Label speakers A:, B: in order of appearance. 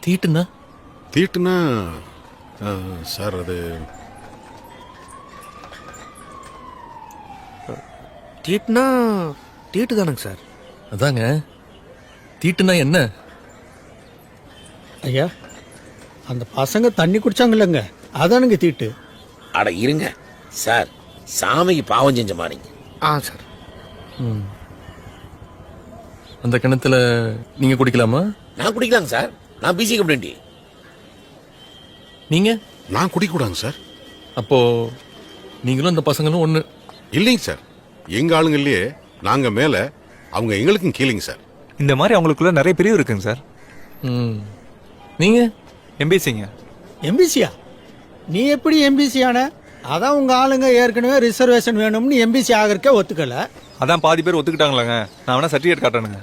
A: தீட்டுன்னா?
B: தீட்டுனா sir அது
C: தீட்டுனா தீட்டு தானங்க சார்.
A: அதாங்க, தீட்டுனா என்ன?
D: ஐயா, அந்த பசங்க தண்ணி குடிச்சாங்கல்லங்க, அதானுங்க தீட்டு.
E: அட இருங்க சார், சாமிக்கு பாவம் செஞ்ச மாதிரிங்க.
C: சார்.
A: அந்த கிணத்துல நீங்க குடிக்கலாமா?
E: நான் குடிக்கலாங்க சார், நான் பிசி கம்ப்ளைண்டி.
A: நீங்க?
B: நான் குடிக்கூடாங்க சார்.
A: அப்போ நீங்களும் அந்த பசங்களும் ஒண்ணு
B: இல்லைங்க சார். எங்க ஆளுங்கள்லயே நாங்க மேல, அவங்க எங்களுக்கும் கீழேங்க சார்.
F: இந்த மாதிரி அவங்களுக்குள்ள நிறைய பிரிவு இருக்குங்க சார்.
A: நீங்க?
F: எம்பிசிங்க.
D: எம்பிசியா? நீ எப்படி எம்பிசி ஆன? அதான் உங்க ஆளுங்க ஏற்கனவே ரிசர்வேஷன் வேணும்னு எம்பிசி ஆகிறக்கே ஒத்துக்கல.
F: அதான் பாதி பேர் ஒத்துக்கிட்டாங்களாங்க. நான் வேணா சர்டிஃபிகேட் காட்டணுங்க.